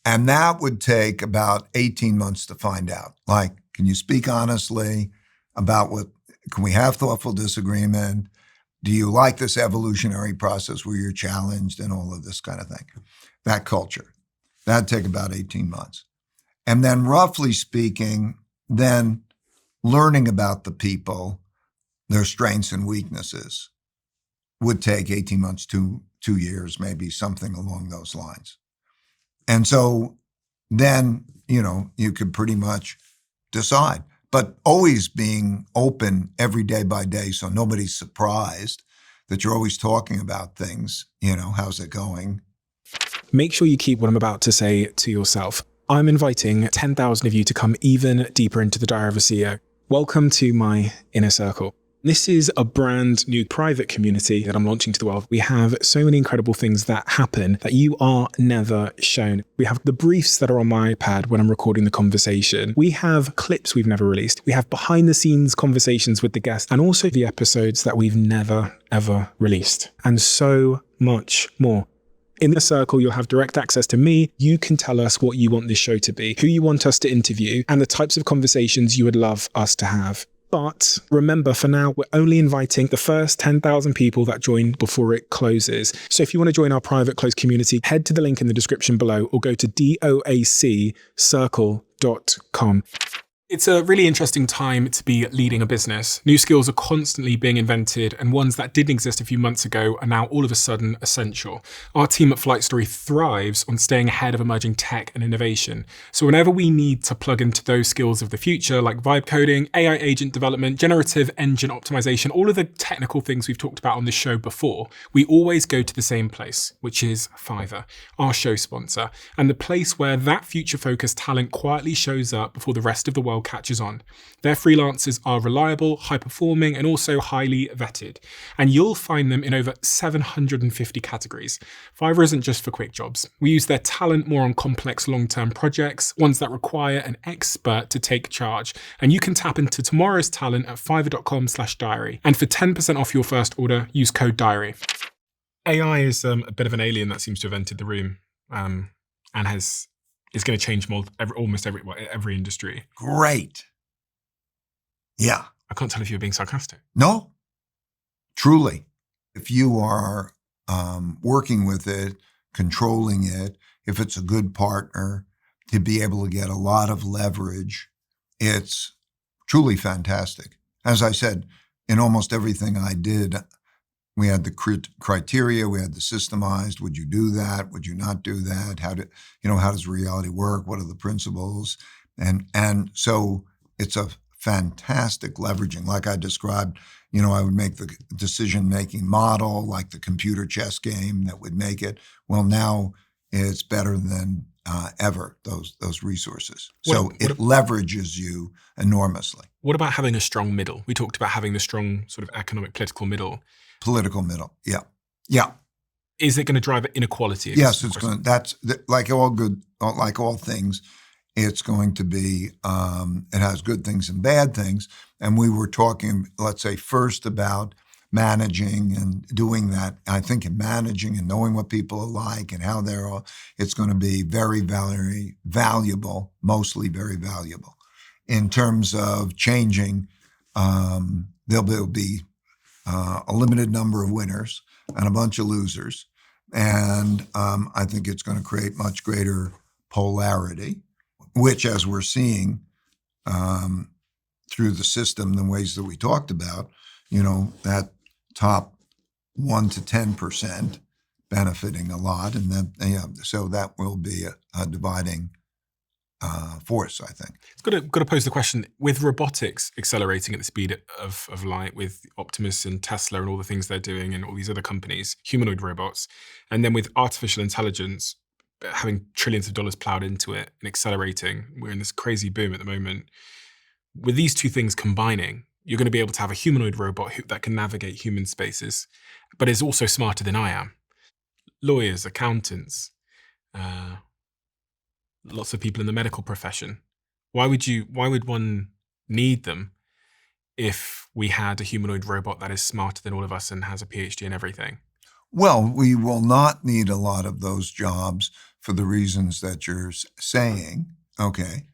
And that would take about 18 months to find out. Like, can you speak honestly about can we have thoughtful disagreement? Do you like this evolutionary process where you're challenged and all of this kind of thing? That culture. That'd take about 18 months. And then roughly speaking, then learning about the people, their strengths and weaknesses would take 18 months to 2 years, maybe something along those lines. And so then, you could pretty much decide, but always being open every day by day. So nobody's surprised that you're always talking about things, how's it going? Make sure you keep what I'm about to say to yourself. I'm inviting 10,000 of you to come even deeper into the Diary of a CEO. Welcome to my inner circle. This is a brand new private community that I'm launching to the world. We have so many incredible things that happen that you are never shown. We have the briefs that are on my iPad when I'm recording the conversation. We have clips we've never released. We have behind the scenes conversations with the guests and also the episodes that we've never, ever released. And so much more. In the circle, you'll have direct access to me. You can tell us what you want this show to be, who you want us to interview, and the types of conversations you would love us to have. But remember, for now, we're only inviting the first 10,000 people that join before it closes. So if you want to join our private closed community, head to the link in the description below or go to doaccircle.com. It's a really interesting time to be leading a business. New skills are constantly being invented, and ones that didn't exist a few months ago are now all of a sudden essential. Our team at Flight Story thrives on staying ahead of emerging tech and innovation. So whenever we need to plug into those skills of the future, like vibe coding, AI agent development, generative engine optimization, all of the technical things we've talked about on this show before, we always go to the same place, which is Fiverr, our show sponsor, and the place where that future-focused talent quietly shows up before the rest of the world catches on. Their freelancers are reliable, high-performing, and also highly vetted. And you'll find them in over 750 categories. Fiverr isn't just for quick jobs. We use their talent more on complex long-term projects, ones that require an expert to take charge. And you can tap into tomorrow's talent at fiverr.com/diary. And for 10% off your first order, use code DIARY. AI is a bit of an alien that seems to have entered the room and is going to change almost every industry. Great. Yeah. I can't tell if you're being sarcastic. No, truly. If you are working with it, controlling it, if it's a good partner, to be able to get a lot of leverage, it's truly fantastic. As I said, in almost everything I did, we had the criteria, we had the systemized. Would you do that? Would you not do that? How does reality work? What are the principles? And so it's a fantastic leveraging. Like I described, I would make the decision-making model, like the computer chess game that would make it. Well, now it's better than ever, those resources. So it leverages you enormously. What about having a strong middle? We talked about having the strong sort of economic, political middle. Political middle, yeah. Is it going to drive inequality? Yes, it's going. That's like all things. It's going to be. It has good things and bad things. And we were talking, let's say, first about managing and doing that. I think in managing and knowing what people are like and how they're all, it's going to be very, very valuable. Mostly very valuable in terms of changing. There'll be a limited number of winners and a bunch of losers. And I think it's going to create much greater polarity, which, as we're seeing through the system, the ways that we talked about, that top 1 to 10% benefiting a lot. And then, so that will be a dividing force, I think. It's got to pose the question, with robotics accelerating at the speed of light, with Optimus and Tesla and all the things they're doing and all these other companies, humanoid robots, and then with artificial intelligence having trillions of dollars plowed into it and accelerating, we're in this crazy boom at the moment. With these two things combining, you're going to be able to have a humanoid robot that can navigate human spaces, but is also smarter than I am. Lawyers, accountants, lots of people in the medical profession. Why would one need them if we had a humanoid robot that is smarter than all of us and has a PhD in everything? Well, we will not need a lot of those jobs for the reasons that you're saying. Okay.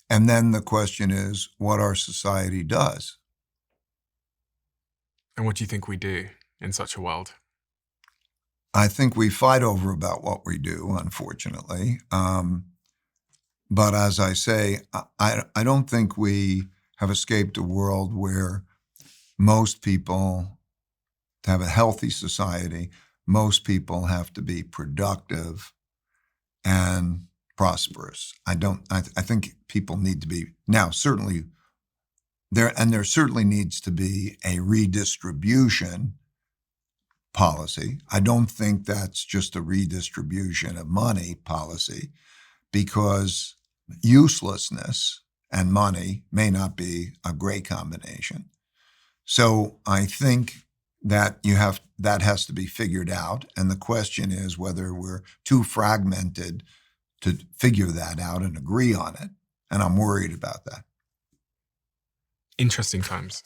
And then the question is what our society does. And what do you think we do in such a world? I think we fight over about what we do, unfortunately. But as I say, I don't think we have escaped a world where most people, to have a healthy society, most people have to be productive and prosperous. I think people need to be, now certainly there certainly needs to be a redistribution policy. I don't think that's just a redistribution of money policy, because uselessness and money may not be a great combination. So I think that that has to be figured out. And the question is whether we're too fragmented to figure that out and agree on it. And I'm worried about that. Interesting times.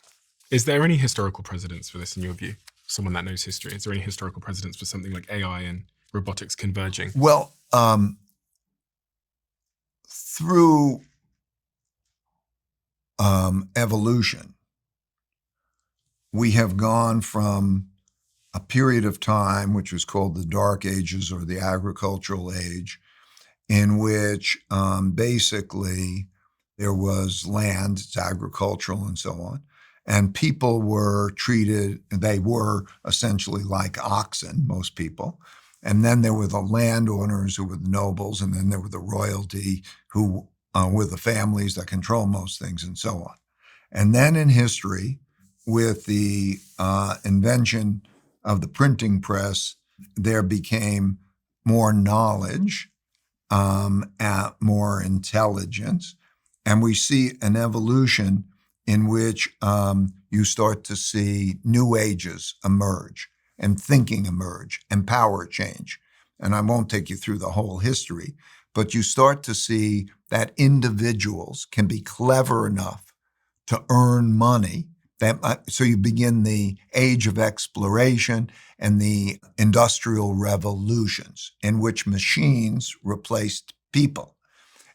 Is there any historical precedents for this in your view? Someone that knows history, is there any historical precedents for something like AI and robotics converging? Well, through evolution, we have gone from a period of time, which was called the Dark Ages or the Agricultural Age, in which basically there was land, it's agricultural and so on, and people were treated, they were essentially like oxen, most people. And then there were the landowners who were the nobles, and then there were the royalty who were the families that control most things and so on. And then in history, with the invention of the printing press, there became more knowledge, more intelligence, and we see an evolution in which you start to see new ages emerge and thinking emerge and power change. And I won't take you through the whole history, but you start to see that individuals can be clever enough to earn money. So you begin the age of exploration and the industrial revolutions in which machines replaced people.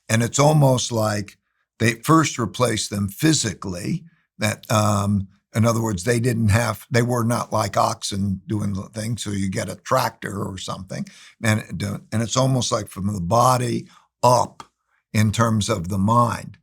And it's almost like they first replaced them physically. That, in other words, they were not like oxen doing the thing. So you get a tractor or something, and it's almost like from the body up in terms of the mind.